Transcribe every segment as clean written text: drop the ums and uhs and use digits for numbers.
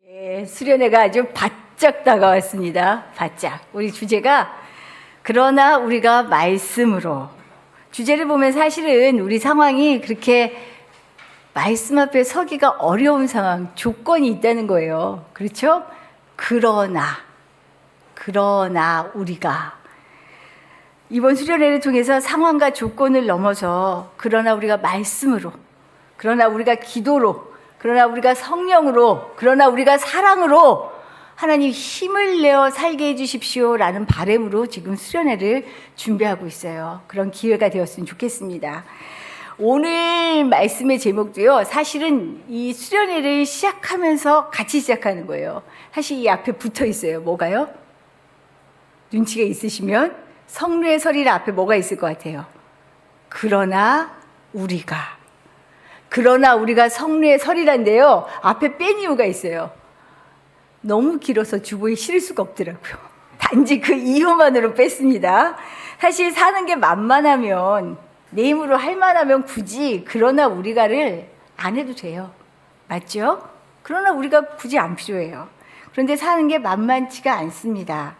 네, 수련회가 아주 바짝 다가왔습니다. 바짝. 우리 주제가 그러나 우리가 말씀으로. 주제를 보면 사실은 우리 상황이 그렇게 말씀 앞에 서기가 어려운 상황, 조건이 있다는 거예요. 그렇죠? 그러나 우리가 이번 수련회를 통해서 상황과 조건을 넘어서 그러나 우리가 말씀으로, 그러나 우리가 기도로, 그러나 우리가 성령으로, 그러나 우리가 사랑으로 하나님 힘을 내어 살게 해주십시오 라는 바람으로 지금 수련회를 준비하고 있어요. 그런 기회가 되었으면 좋겠습니다. 오늘 말씀의 제목도요, 사실은 이 수련회를 시작하면서 같이 시작하는 거예요. 사실 이 앞에 붙어 있어요. 뭐가요? 눈치가 있으시면 성례의 설일 앞에 뭐가 있을 것 같아요? 그러나 우리가 성례의 설이란데요, 앞에 뺀 이유가 있어요. 너무 길어서 주보에 실을 수가 없더라고요. 단지 그 이유만으로 뺐습니다. 사실 사는 게 만만하면, 내 힘으로 할 만하면 굳이 그러나 우리가를 안 해도 돼요. 맞죠? 그러나 우리가 굳이 안 필요해요. 그런데 사는 게 만만치가 않습니다.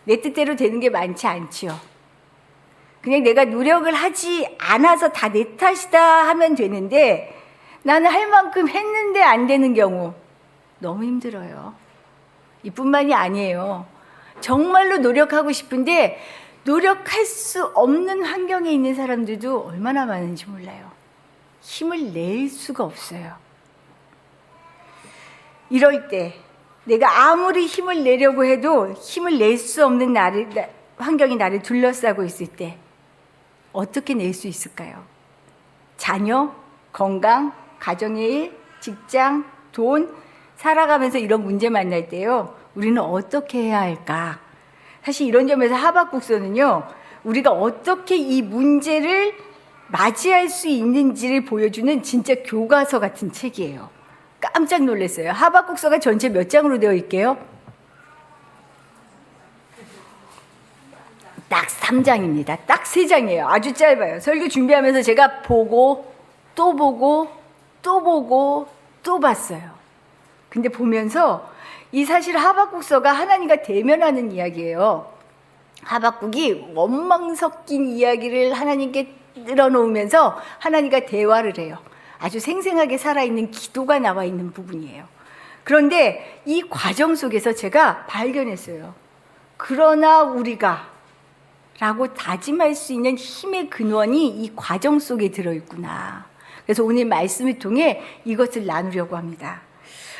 내 뜻대로 되는 게 많지 않지요. 그냥 내가 노력을 하지 않아서 다 내 탓이다 하면 되는데, 나는 할 만큼 했는데 안 되는 경우 너무 힘들어요. 이뿐만이 아니에요. 정말로 노력하고 싶은데 노력할 수 없는 환경에 있는 사람들도 얼마나 많은지 몰라요. 힘을 낼 수가 없어요. 이럴 때 내가 아무리 힘을 내려고 해도 힘을 낼 수 없는 환경이 나를 둘러싸고 있을 때 어떻게 낼 수 있을까요? 자녀, 건강, 가정의 일, 직장, 돈, 살아가면서 이런 문제 만날 때요, 우리는 어떻게 해야 할까? 사실 이런 점에서 하박국서는요, 우리가 어떻게 이 문제를 맞이할 수 있는지를 보여주는 진짜 교과서 같은 책이에요. 깜짝 놀랐어요. 하박국서가 전체 몇 장으로 되어 있게요? 딱 3장입니다. 딱 3장이에요. 아주 짧아요. 설교 준비하면서 제가 보고 또 보고 또 보고 또 봤어요. 근데 보면서 이 사실 하박국서가 하나님과 대면하는 이야기예요. 하박국이 원망 섞인 이야기를 하나님께 늘어놓으면서 하나님과 대화를 해요. 아주 생생하게 살아있는 기도가 나와 있는 부분이에요. 그런데 이 과정 속에서 제가 발견했어요. 그러나 우리가 라고 다짐할 수 있는 힘의 근원이 이 과정 속에 들어있구나. 그래서 오늘 말씀을 통해 이것을 나누려고 합니다.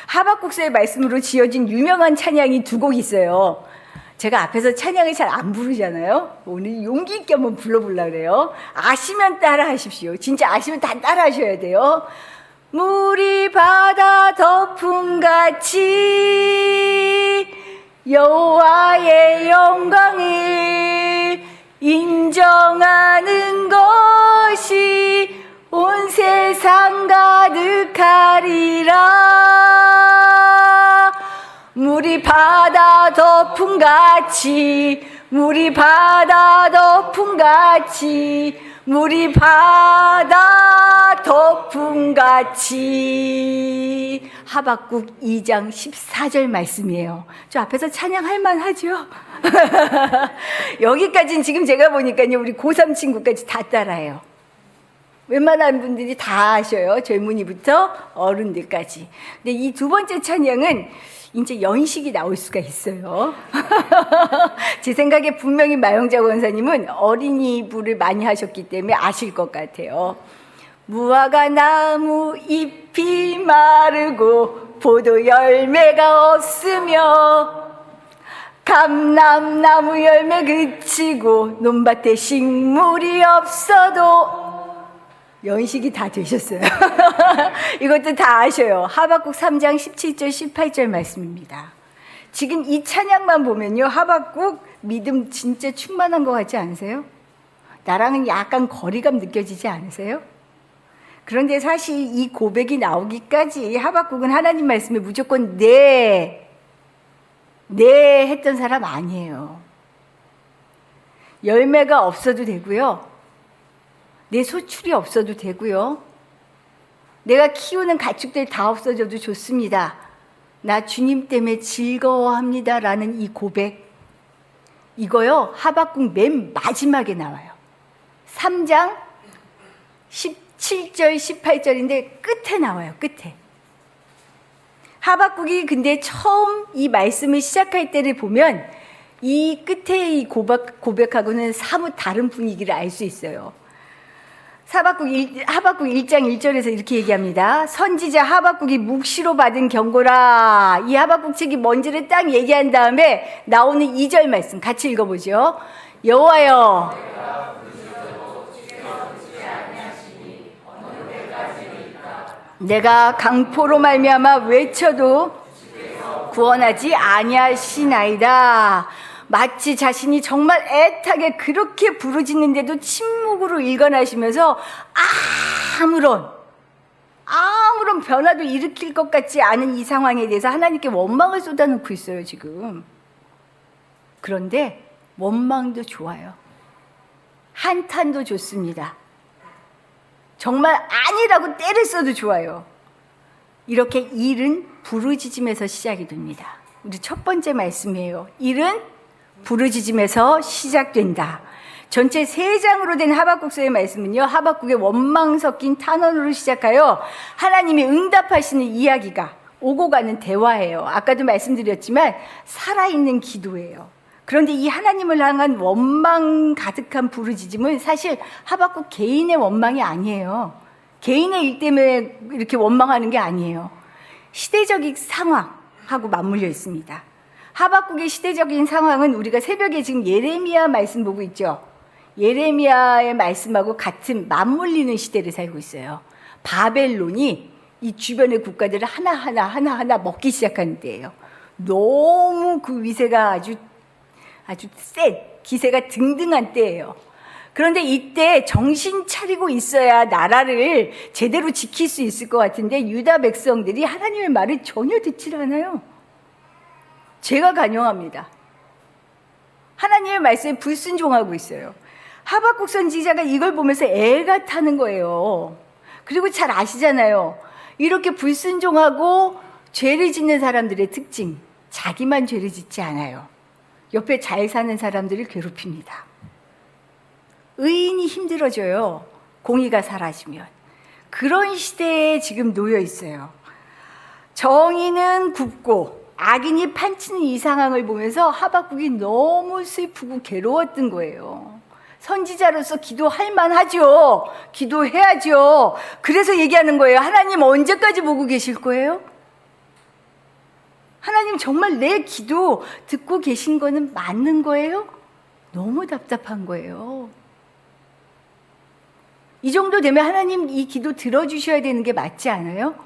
하박국서의 말씀으로 지어진 유명한 찬양이 2곡 있어요. 제가 앞에서 찬양을 잘 안 부르잖아요. 오늘 용기 있게 한번 불러보려고 그래요. 아시면 따라 하십시오. 진짜 아시면 다 따라 하셔야 돼요. 물이 바다 덮음같이 여호와의 영광을 인정하는 것이 온 세상 가득하리라. 물이 바다 덮음같이, 물이 바다 덮음같이, 물이 바다 덮음같이. 하박국 2장 14절 말씀이에요. 저 앞에서 찬양할 만하죠? 여기까지는 지금 제가 보니까요, 우리 고3 친구까지 다 따라해요. 웬만한 분들이 다 아셔요. 젊은이부터 어른들까지. 근데 이 2번째 찬양은 이제 연식이 나올 수가 있어요. 제 생각에 분명히 마영자 권사님은 어린이부를 많이 하셨기 때문에 아실 것 같아요. 무화과 나무 잎이 마르고 포도 열매가 없으며 감람나무 열매 그치고 논밭에 식물이 없어도. 연식이 다 되셨어요. 이것도 다 아셔요. 하박국 3장 17절 18절 말씀입니다. 지금 이 찬양만 보면요, 하박국 믿음 진짜 충만한 것 같지 않으세요? 나랑은 약간 거리감 느껴지지 않으세요? 그런데 사실 이 고백이 나오기까지 하박국은 하나님 말씀에 무조건 네 했던 사람 아니에요. 열매가 없어도 되고요, 내 소출이 없어도 되고요, 내가 키우는 가축들 다 없어져도 좋습니다. 나 주님 때문에 즐거워합니다 라는 이 고백, 이거요 하박국 맨 마지막에 나와요. 3장 17절 18절인데 끝에 나와요. 끝에. 하박국이 근데 처음 이 말씀을 시작할 때를 보면 이 끝에 이 고백하고는 사뭇 다른 분위기를 알 수 있어요. 하박국 1장 1절에서 이렇게 얘기합니다. 선지자 하박국이 묵시로 받은 경고라. 이 하박국 책이 뭔지를 딱 얘기한 다음에 나오는 2절 말씀 같이 읽어보죠. 여호와여, 내가 강포로 말미암아 외쳐도 구원하지 아니하시나이다. 마치 자신이 정말 애타게 그렇게 부르짖는데도 침묵으로 일관하시면서 아무런 변화도 일으킬 것 같지 않은 이 상황에 대해서 하나님께 원망을 쏟아놓고 있어요 지금. 그런데 원망도 좋아요. 한탄도 좋습니다. 정말 아니라고 때를 써도 좋아요. 이렇게 일은 부르짖음에서 시작이 됩니다. 우리 첫 번째 말씀이에요. 일은 부르짖음에서 시작된다. 전체 3장으로 된 하박국서의 말씀은요, 하박국의 원망 섞인 탄원으로 시작하여 하나님이 응답하시는 이야기가 오고 가는 대화예요. 아까도 말씀드렸지만 살아있는 기도예요. 그런데 이 하나님을 향한 원망 가득한 부르짖음은 사실 하박국 개인의 원망이 아니에요. 개인의 일 때문에 이렇게 원망하는 게 아니에요. 시대적인 상황하고 맞물려 있습니다. 하박국의 시대적인 상황은 우리가 새벽에 지금 예레미야 말씀 보고 있죠. 예레미야의 말씀하고 같은 맞물리는 시대를 살고 있어요. 바벨론이 이 주변의 국가들을 하나하나 먹기 시작하는 때예요. 너무 그 위세가 아주 센, 기세가 등등한 때예요. 그런데 이때 정신 차리고 있어야 나라를 제대로 지킬 수 있을 것 같은데 유다 백성들이 하나님의 말을 전혀 듣질 않아요. 제가 간용합니다. 하나님의 말씀에 불순종하고 있어요. 하박국 선지자가 이걸 보면서 애가 타는 거예요. 그리고 잘 아시잖아요. 이렇게 불순종하고 죄를 짓는 사람들의 특징, 자기만 죄를 짓지 않아요. 옆에 잘 사는 사람들을 괴롭힙니다. 의인이 힘들어져요. 공의가 사라지면. 그런 시대에 지금 놓여 있어요. 정의는 굽고 악인이 판치는 이 상황을 보면서 하박국이 너무 슬프고 괴로웠던 거예요. 선지자로서 기도할 만하죠. 기도해야죠. 그래서 얘기하는 거예요. 하나님 언제까지 보고 계실 거예요? 하나님 정말 내 기도 듣고 계신 거는 맞는 거예요? 너무 답답한 거예요. 이 정도 되면 하나님 이 기도 들어주셔야 되는 게 맞지 않아요?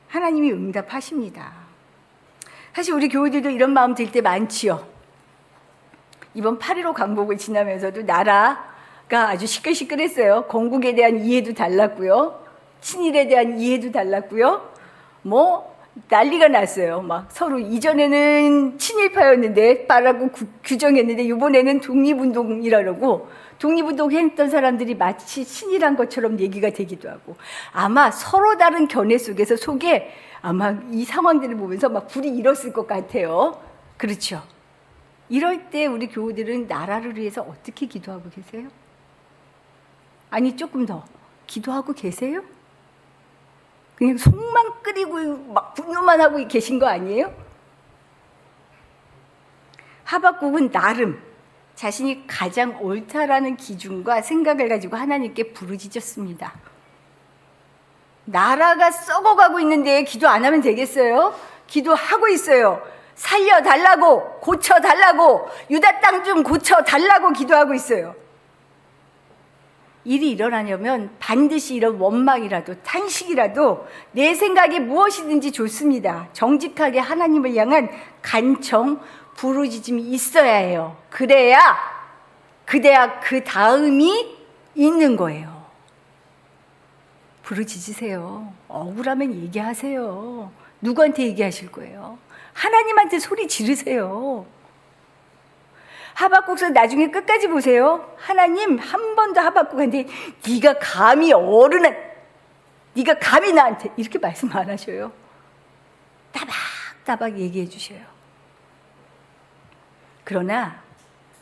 하나님이 응답하십니다. 사실 우리 교우들도 이런 마음 들 때 많지요. 이번 8.15 강복을 지나면서도 나라가 아주 시끌시끌했어요. 건국에 대한 이해도 달랐고요. 친일에 대한 이해도 달랐고요. 난리가 났어요. 막 서로 이전에는 친일파였는데 빠라고 규정했는데 이번에는 독립운동이라고 독립운동 했던 사람들이 마치 친일한 것처럼 얘기가 되기도 하고 아마 서로 다른 견해 속에 아마 이 상황들을 보면서 막 불이 일었을 것 같아요. 그렇죠? 이럴 때 우리 교우들은 나라를 위해서 어떻게 기도하고 계세요? 아니 조금 더 기도하고 계세요? 그냥 속만 끓이고 막 분노만 하고 계신 거 아니에요? 하박국은 나름 자신이 가장 옳다라는 기준과 생각을 가지고 하나님께 부르짖었습니다. 나라가 썩어가고 있는데 기도 안 하면 되겠어요? 기도하고 있어요. 살려달라고, 고쳐달라고, 유다 땅 좀 고쳐달라고 기도하고 있어요. 일이 일어나려면 반드시 이런 원망이라도 탄식이라도 내 생각에 무엇이든지 좋습니다. 정직하게 하나님을 향한 간청, 부르짖음이 있어야 해요. 그래야 그 다음이 있는 거예요. 부르짖으세요. 억울하면 얘기하세요. 누구한테 얘기하실 거예요? 하나님한테 소리 지르세요. 하박국서 나중에 끝까지 보세요. 하나님 한 번도 하박국한테 네가 감히 나한테 이렇게 말씀 안 하셔요. 다 따박따박 얘기해 주셔요. 그러나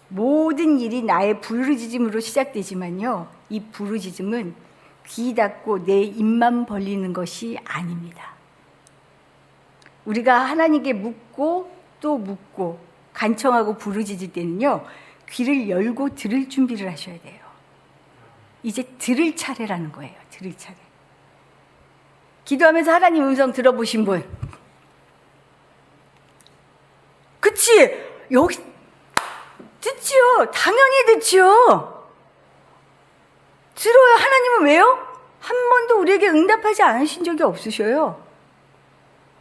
모든 일이 나의 부르짖음으로 시작되지만요, 이 부르짖음은 귀 닫고 내 입만 벌리는 것이 아닙니다. 우리가 하나님께 묻고 또 묻고 간청하고 부르짖을 때는요, 귀를 열고 들을 준비를 하셔야 돼요. 이제 들을 차례라는 거예요. 들을 차례. 기도하면서 하나님 음성 들어보신 분? 그치? 여기 듣죠. 당연히 듣죠. 들어요. 하나님은 왜요? 한 번도 우리에게 응답하지 않으신 적이 없으셔요.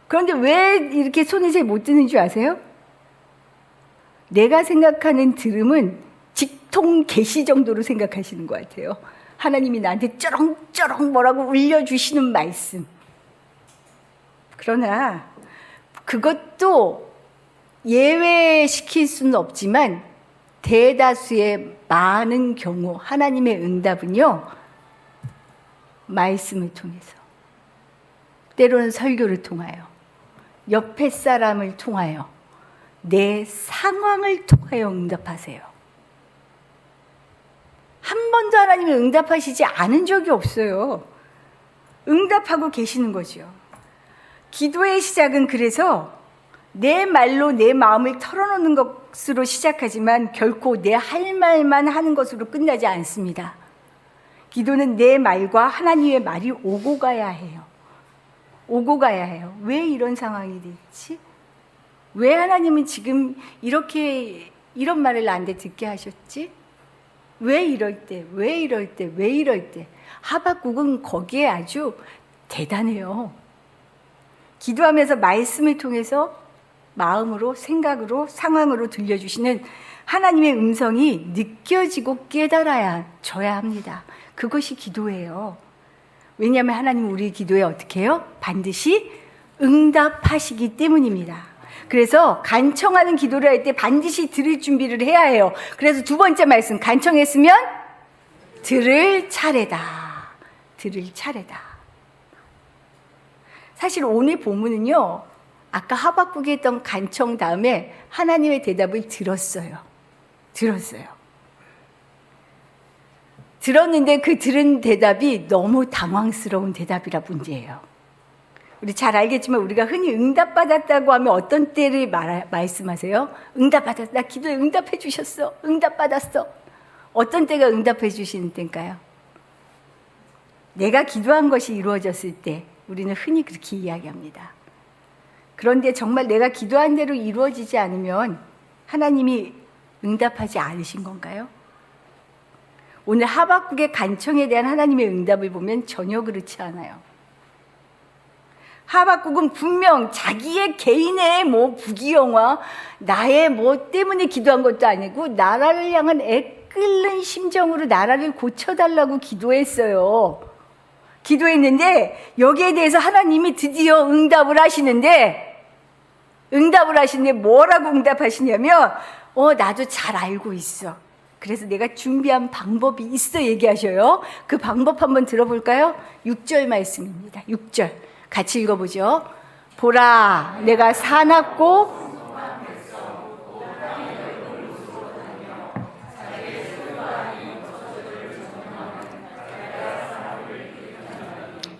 그런데 왜 이렇게 손을 잘 못 드는 줄 아세요? 내가 생각하는 들음은 직통 계시 정도로 생각하시는 것 같아요. 하나님이 나한테 쩌렁쩌렁 뭐라고 울려주시는 말씀. 그러나 그것도 예외시킬 수는 없지만 대다수의 많은 경우 하나님의 응답은요, 말씀을 통해서, 때로는 설교를 통하여, 옆에 사람을 통하여, 내 상황을 통하여 응답하세요. 한 번도 하나님이 응답하시지 않은 적이 없어요. 응답하고 계시는 거죠. 기도의 시작은 그래서 내 말로 내 마음을 털어놓는 것으로 시작하지만 결코 내 할 말만 하는 것으로 끝나지 않습니다. 기도는 내 말과 하나님의 말이 오고 가야 해요. 오고 가야 해요. 왜 이런 상황이 됐지? 왜 하나님은 지금 이런 말을 나한테 듣게 하셨지? 왜 이럴 때, 왜 이럴 때, 왜 이럴 때? 하박국은 거기에 아주 대단해요. 기도하면서 말씀을 통해서 마음으로, 생각으로, 상황으로 들려주시는 하나님의 음성이 느껴지고 깨달아져야 합니다. 그것이 기도예요. 왜냐하면 하나님은 우리 기도에 어떻게 해요? 반드시 응답하시기 때문입니다. 그래서 간청하는 기도를 할 때 반드시 들을 준비를 해야 해요. 그래서 두 번째 말씀, 간청했으면 들을 차례다. 들을 차례다. 사실 오늘 본문은요, 아까 하박국이 했던 간청 다음에 하나님의 대답을 들었어요. 들었는데 그 들은 대답이 너무 당황스러운 대답이라 문제예요. 우리 잘 알겠지만 우리가 흔히 응답받았다고 하면 어떤 때를 말씀하세요? 응답받았어. 나 기도에 응답해 주셨어. 응답받았어. 어떤 때가 응답해 주시는 때일까요? 내가 기도한 것이 이루어졌을 때 우리는 흔히 그렇게 이야기합니다. 그런데 정말 내가 기도한 대로 이루어지지 않으면 하나님이 응답하지 않으신 건가요? 오늘 하박국의 간청에 대한 하나님의 응답을 보면 전혀 그렇지 않아요. 하박국은 분명 자기의 개인의 부귀영화, 나의 때문에 기도한 것도 아니고 나라를 향한 애끓는 심정으로 나라를 고쳐달라고 기도했어요. 기도했는데 여기에 대해서 하나님이 드디어 응답을 하시는데 뭐라고 응답하시냐면 나도 잘 알고 있어. 그래서 내가 준비한 방법이 있어 얘기하셔요. 그 방법 한번 들어볼까요? 6절 말씀입니다. 6절 같이 읽어보죠. 보라, 내가 사납고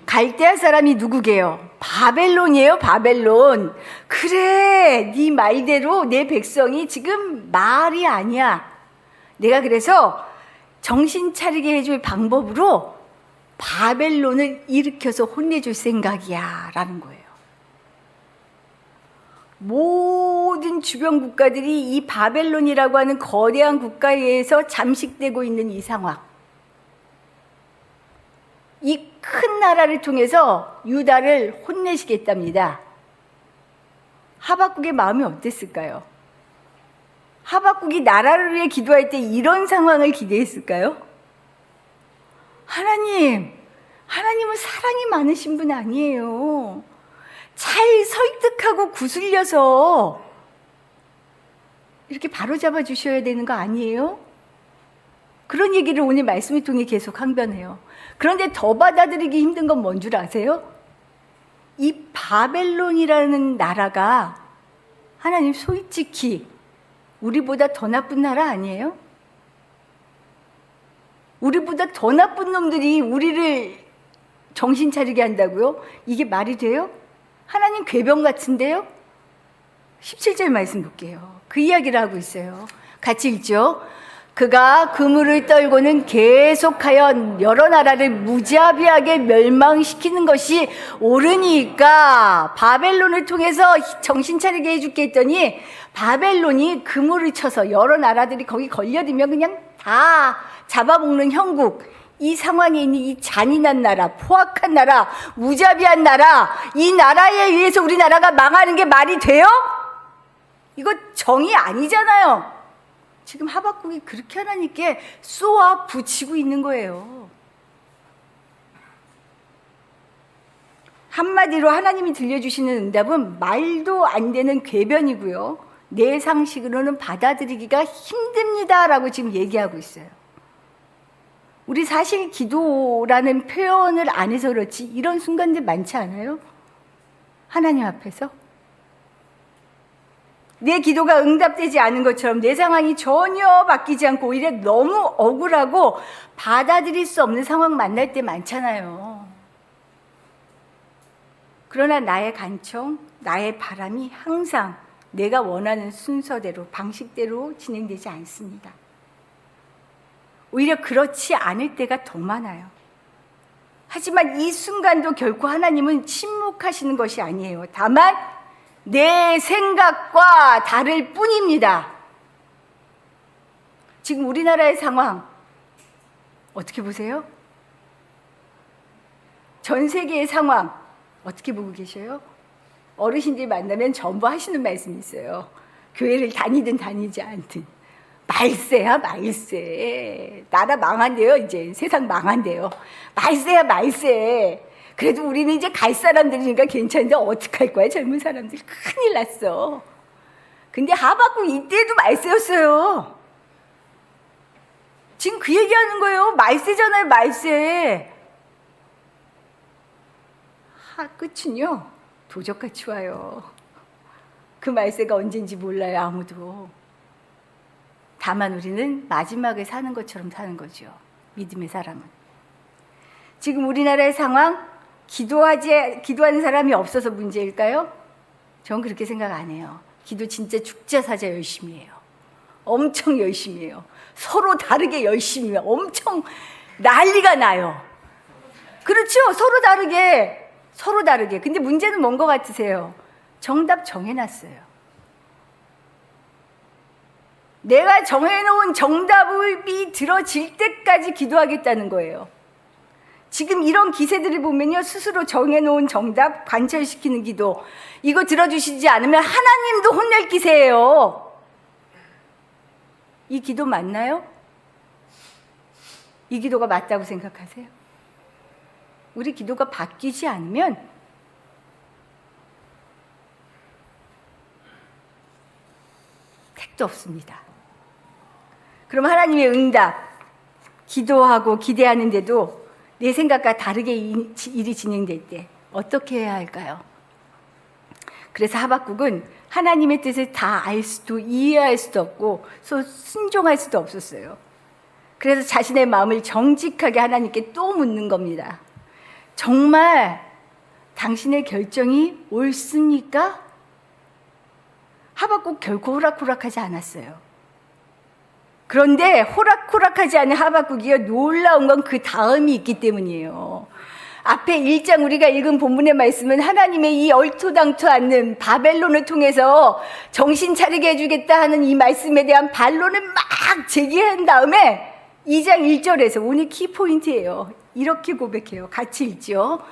갈대아 사람이 누구게요? 바벨론이에요. 바벨론. 그래, 네 말대로 내 백성이 지금 말이 아니야. 내가 그래서 정신 차리게 해줄 방법으로 바벨론을 일으켜서 혼내줄 생각이야 라는 거예요. 모든 주변 국가들이 이 바벨론이라고 하는 거대한 국가에서 잠식되고 있는 이 상황, 이 큰 나라를 통해서 유다를 혼내시겠답니다. 하박국의 마음이 어땠을까요? 하박국이 나라를 위해 기도할 때 이런 상황을 기대했을까요? 하나님은 사랑이 많으신 분 아니에요. 잘 설득하고 구슬려서 이렇게 바로잡아 주셔야 되는 거 아니에요? 그런 얘기를 오늘 말씀을 통해 계속 항변해요. 그런데 더 받아들이기 힘든 건 뭔 줄 아세요? 이 바벨론이라는 나라가 하나님 솔직히 우리보다 더 나쁜 나라 아니에요? 우리보다 더 나쁜 놈들이 우리를 정신 차리게 한다고요? 이게 말이 돼요? 하나님 궤변 같은데요? 17절 말씀 볼게요. 그 이야기를 하고 있어요. 같이 읽죠. 그가 그물을 떨고는 계속하여 여러 나라를 무자비하게 멸망시키는 것이 옳으니까 바벨론을 통해서 정신 차리게 해줄게 했더니 바벨론이 그물을 쳐서 여러 나라들이 거기 걸려들면 그냥 다 잡아먹는 형국, 이 상황에 있는 이 잔인한 나라, 포악한 나라, 무자비한 나라, 이 나라에 의해서 우리나라가 망하는 게 말이 돼요? 이거 정의 아니잖아요. 지금 하박국이 그렇게 하나님께 쏘아 붙이고 있는 거예요. 한마디로 하나님이 들려주시는 응답은 말도 안 되는 궤변이고요. 내 상식으로는 받아들이기가 힘듭니다라고 지금 얘기하고 있어요. 우리 사실 기도라는 표현을 안 해서 그렇지 이런 순간들 많지 않아요? 하나님 앞에서 내 기도가 응답되지 않은 것처럼 내 상황이 전혀 바뀌지 않고 오히려 너무 억울하고 받아들일 수 없는 상황 만날 때 많잖아요. 그러나 나의 간청, 나의 바람이 항상 내가 원하는 순서대로, 방식대로 진행되지 않습니다. 오히려 그렇지 않을 때가 더 많아요. 하지만 이 순간도 결코 하나님은 침묵하시는 것이 아니에요. 다만 내 생각과 다를 뿐입니다. 지금 우리나라의 상황 어떻게 보세요? 전 세계의 상황 어떻게 보고 계셔요? 어르신들이 만나면 전부 하시는 말씀이 있어요. 교회를 다니든 다니지 않든 말세야 말세. 나라 망한대요. 이제 세상 망한대요. 말세야 말세. 그래도 우리는 이제 갈 사람들이니까 괜찮은데 어떡할 거야 젊은 사람들. 큰일 났어. 근데 하박국 이때도 말세였어요. 지금 그 얘기하는 거예요. 말세잖아요 말세. 끝은요 도적같이 와요. 그 말세가 언젠지 몰라요 아무도. 다만 우리는 마지막에 사는 것처럼 사는 거죠. 믿음의 사람은. 지금 우리나라의 상황 기도하는 사람이 없어서 문제일까요? 전 그렇게 생각 안 해요. 기도 진짜 죽자사자 열심히 해요. 엄청 열심히 해요. 서로 다르게 열심히 해요. 엄청 난리가 나요. 그렇죠? 서로 다르게. 근데 문제는 뭔 것 같으세요? 정답 정해놨어요. 내가 정해놓은 정답이 들어질 때까지 기도하겠다는 거예요. 지금 이런 기세들을 보면요, 스스로 정해놓은 정답 관철시키는 기도, 이거 들어주시지 않으면 하나님도 혼낼 기세예요. 이 기도 맞나요? 이 기도가 맞다고 생각하세요? 우리 기도가 바뀌지 않으면 택도 없습니다. 그럼 하나님의 응답, 기도하고 기대하는데도 내 생각과 다르게 일이 진행될 때 어떻게 해야 할까요? 그래서 하박국은 하나님의 뜻을 다 알 수도 이해할 수도 없고 순종할 수도 없었어요. 그래서 자신의 마음을 정직하게 하나님께 또 묻는 겁니다. 정말 당신의 결정이 옳습니까? 하박국 결코 호락호락하지 않았어요. 그런데 호락호락하지 않은 하박국이요, 놀라운 건 그 다음이 있기 때문이에요. 앞에 1장 우리가 읽은 본문의 말씀은 하나님의 이 얼토당토 않는 바벨론을 통해서 정신 차리게 해주겠다 하는 이 말씀에 대한 반론을 막 제기한 다음에 2장 1절에서 오늘 키포인트예요. 이렇게 고백해요. 같이 읽죠.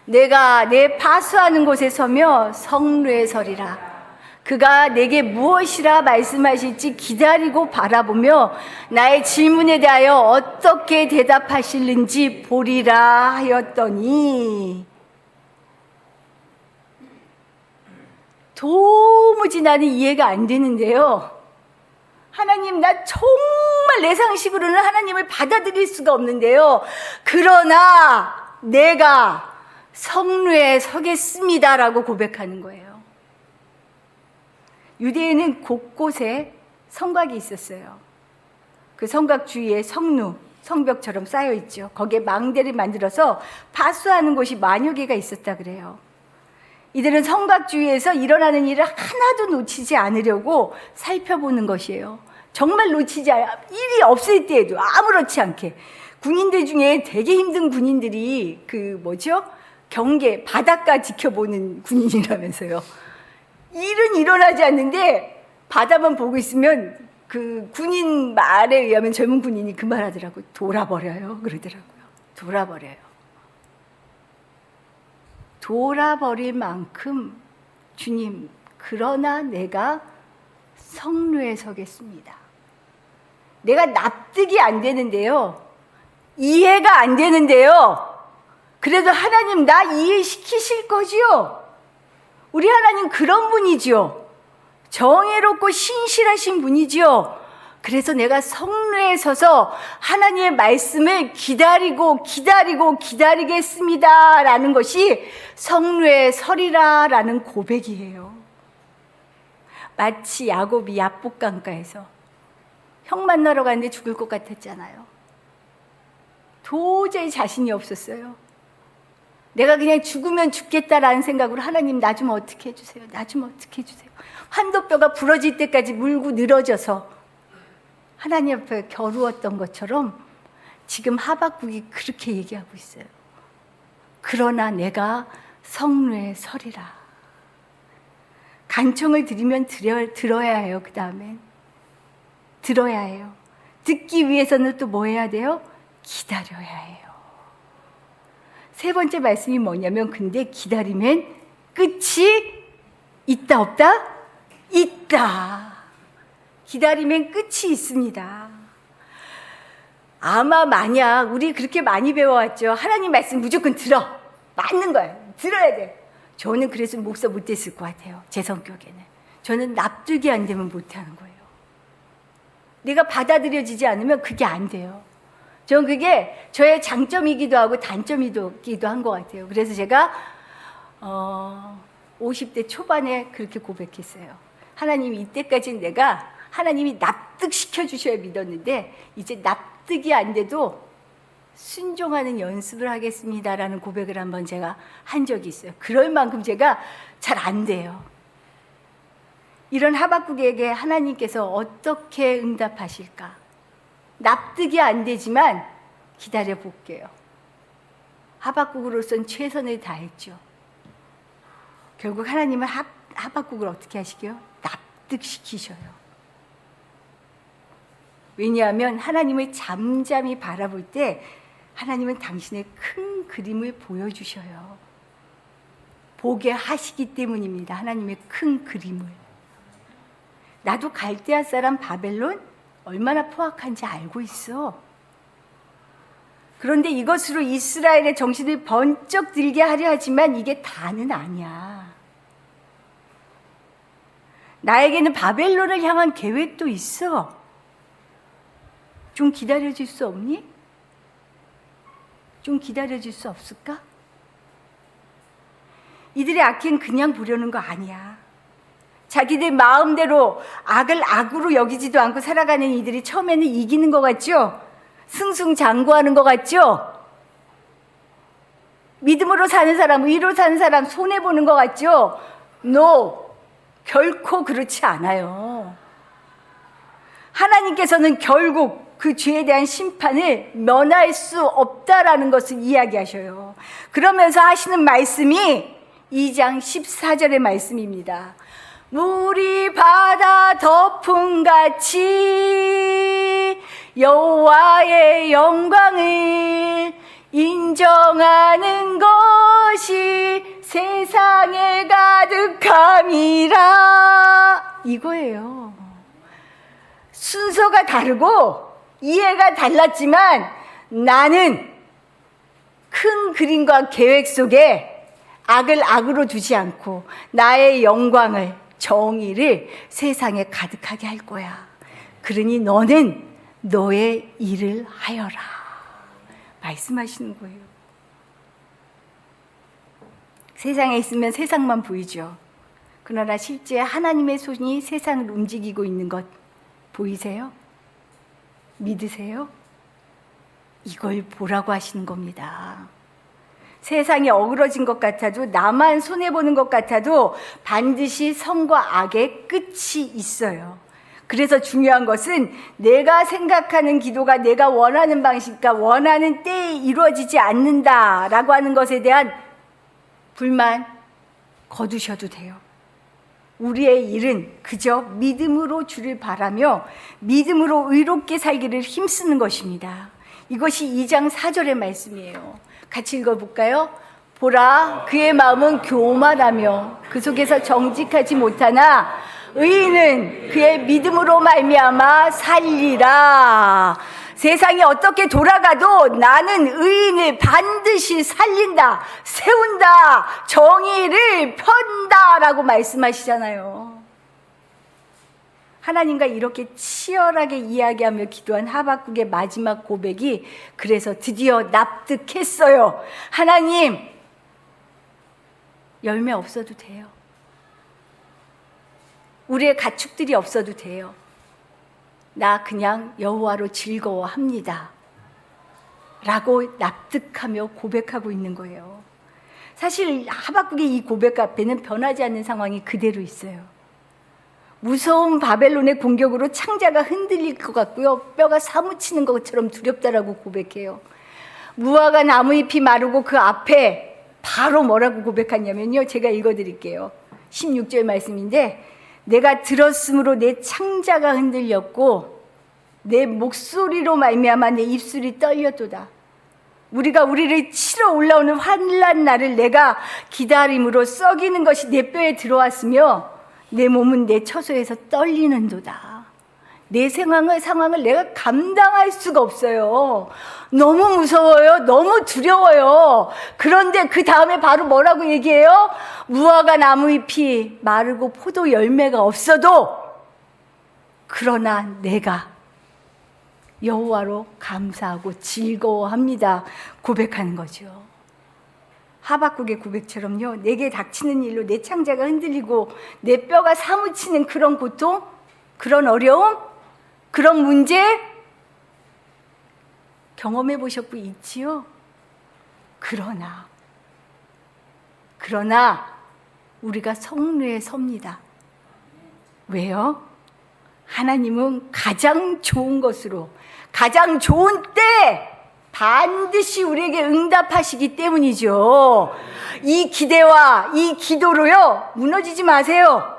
내가 내 파수하는 곳에 서며 성루에 서리라. 그가 내게 무엇이라 말씀하실지 기다리고 바라보며 나의 질문에 대하여 어떻게 대답하실는지 보리라 하였더니, 도무지 나는 이해가 안 되는데요. 하나님, 나 정말 내 상식으로는 하나님을 받아들일 수가 없는데요. 그러나 내가 성루에 서겠습니다라고 고백하는 거예요. 유대에는 곳곳에 성곽이 있었어요. 그 성곽 주위에 성루, 성벽처럼 쌓여 있죠. 거기에 망대를 만들어서 파수하는 곳이 만여 개가 있었다 그래요. 이들은 성곽 주위에서 일어나는 일을 하나도 놓치지 않으려고 살펴보는 것이에요. 정말 놓치지 않아, 일이 없을 때에도 아무렇지 않게. 군인들 중에 되게 힘든 군인들이 경계, 바닷가 지켜보는 군인이라면서요. 일은 일어나지 않는데 바다만 보고 있으면 그 군인 말에 의하면 젊은 군인이 그 말 하더라고요. 돌아버려요. 그러더라고요. 돌아버려요. 돌아버릴 만큼 주님, 그러나 내가 성루에 서겠습니다. 내가 납득이 안 되는데요. 이해가 안 되는데요. 그래도 하나님 나 이해시키실 거지요? 우리 하나님 그런 분이지요. 정의롭고 신실하신 분이지요. 그래서 내가 성루에 서서 하나님의 말씀을 기다리겠습니다 라는 것이 성루에 서리라 라는 고백이에요. 마치 야곱이 야복강가에서 형 만나러 갔는데 죽을 것 같았잖아요. 도저히 자신이 없었어요. 내가 그냥 죽으면 죽겠다라는 생각으로 하나님 나 좀 어떻게 해주세요. 나 좀 어떻게 해주세요. 환도뼈가 부러질 때까지 물고 늘어져서 하나님 앞에 겨루었던 것처럼 지금 하박국이 그렇게 얘기하고 있어요. 그러나 내가 성루에 서리라. 간청을 드리면 들어야 해요. 그 다음엔 들어야 해요. 듣기 위해서는 또 뭐 해야 돼요? 기다려야 해요. 세 번째 말씀이 뭐냐면 근데 기다리면 끝이 있다 없다? 있다. 기다리면 끝이 있습니다. 아마 만약 우리 그렇게 많이 배워왔죠. 하나님 말씀 무조건 들어. 맞는 거예요. 들어야 돼. 저는 그래서 목사 못 됐을 것 같아요. 제 성격에는. 저는 납득이 안 되면 못하는 거예요. 내가 받아들여지지 않으면 그게 안 돼요. 저는 그게 저의 장점이기도 하고 단점이기도 한 것 같아요. 그래서 제가 50대 초반에 그렇게 고백했어요. 하나님이 이때까지는 내가 하나님이 납득시켜 주셔야 믿었는데 이제 납득이 안 돼도 순종하는 연습을 하겠습니다라는 고백을 한번 제가 한 적이 있어요. 그럴 만큼 제가 잘 안 돼요. 이런 하박국에게 하나님께서 어떻게 응답하실까? 납득이 안 되지만 기다려 볼게요. 하박국으로서는 최선을 다했죠. 결국 하나님은 하박국을 어떻게 하시게요? 납득시키셔요. 왜냐하면 하나님을 잠잠히 바라볼 때 하나님은 당신의 큰 그림을 보여주셔요. 보게 하시기 때문입니다. 하나님의 큰 그림을. 나도 갈대아 사람 바벨론 얼마나 포악한지 알고 있어. 그런데 이것으로 이스라엘의 정신을 번쩍 들게 하려 하지만 이게 다는 아니야. 나에게는 바벨론을 향한 계획도 있어. 좀 기다려줄 수 없니? 좀 기다려줄 수 없을까? 이들의 악행 그냥 보려는 거 아니야. 자기들 마음대로 악을 악으로 여기지도 않고 살아가는 이들이 처음에는 이기는 것 같죠? 승승장구하는 것 같죠? 믿음으로 사는 사람, 의로 사는 사람 손해보는 것 같죠? No, 결코 그렇지 않아요. 하나님께서는 결국 그 죄에 대한 심판을 면할 수 없다라는 것을 이야기하셔요. 그러면서 하시는 말씀이 2장 14절의 말씀입니다. 물이 바다 덮음같이 여호와의 영광을 인정하는 것이 세상에 가득함이라. 이거예요. 순서가 다르고 이해가 달랐지만 나는 큰 그림과 계획 속에 악을 악으로 두지 않고 나의 영광을, 정의를 세상에 가득하게 할 거야. 그러니 너는 너의 일을 하여라. 말씀하시는 거예요. 세상에 있으면 세상만 보이죠. 그러나 실제 하나님의 손이 세상을 움직이고 있는 것 보이세요? 믿으세요? 이걸 보라고 하시는 겁니다. 세상이 어그러진 것 같아도, 나만 손해보는 것 같아도 반드시 선과 악의 끝이 있어요. 그래서 중요한 것은 내가 생각하는 기도가 내가 원하는 방식과 원하는 때에 이루어지지 않는다라고 하는 것에 대한 불만 거두셔도 돼요. 우리의 일은 그저 믿음으로 주를 바라며 믿음으로 의롭게 살기를 힘쓰는 것입니다. 이것이 2장 4절의 말씀이에요. 같이 읽어볼까요? 보라, 그의 마음은 교만하며 그 속에서 정직하지 못하나 의인은 그의 믿음으로 말미암아 살리라. 세상이 어떻게 돌아가도 나는 의인을 반드시 살린다, 세운다, 정의를 편다라고 말씀하시잖아요. 하나님과 이렇게 치열하게 이야기하며 기도한 하박국의 마지막 고백이 그래서 드디어 납득했어요. 하나님, 열매 없어도 돼요. 우리의 가축들이 없어도 돼요. 나 그냥 여호와로 즐거워합니다 라고 납득하며 고백하고 있는 거예요. 사실 하박국의 이 고백 앞에는 변하지 않는 상황이 그대로 있어요. 무서운 바벨론의 공격으로 창자가 흔들릴 것 같고요, 뼈가 사무치는 것처럼 두렵다라고 고백해요. 무화과 나무잎이 마르고 그 앞에 바로 뭐라고 고백하냐면요, 제가 읽어드릴게요. 16절 말씀인데, 내가 들었으므로 내 창자가 흔들렸고 내 목소리로 말미암아 내 입술이 떨렸도다. 우리를 치러 올라오는 환난 날을 내가 기다림으로 썩이는 것이 내 뼈에 들어왔으며 내 몸은 내 처소에서 떨리는도다. 내 상황을 내가 감당할 수가 없어요. 너무 무서워요. 너무 두려워요. 그런데 그 다음에 바로 뭐라고 얘기해요? 무화과 나무잎이 마르고 포도 열매가 없어도 그러나 내가 여호와로 감사하고 즐거워합니다. 고백하는 거죠. 하박국의 고백처럼요, 내게 닥치는 일로 내 창자가 흔들리고 내 뼈가 사무치는 그런 고통, 그런 어려움, 그런 문제 경험해 보셨고 있지요? 그러나 우리가 성루에 섭니다. 왜요? 하나님은 가장 좋은 것으로, 가장 좋은 때 반드시 우리에게 응답하시기 때문이죠. 이 기대와 이 기도로요, 무너지지 마세요.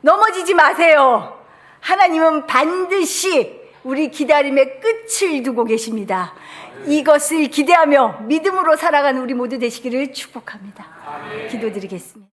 넘어지지 마세요. 하나님은 반드시 우리 기다림의 끝을 두고 계십니다. 이것을 기대하며 믿음으로 살아가는 우리 모두 되시기를 축복합니다. 기도드리겠습니다.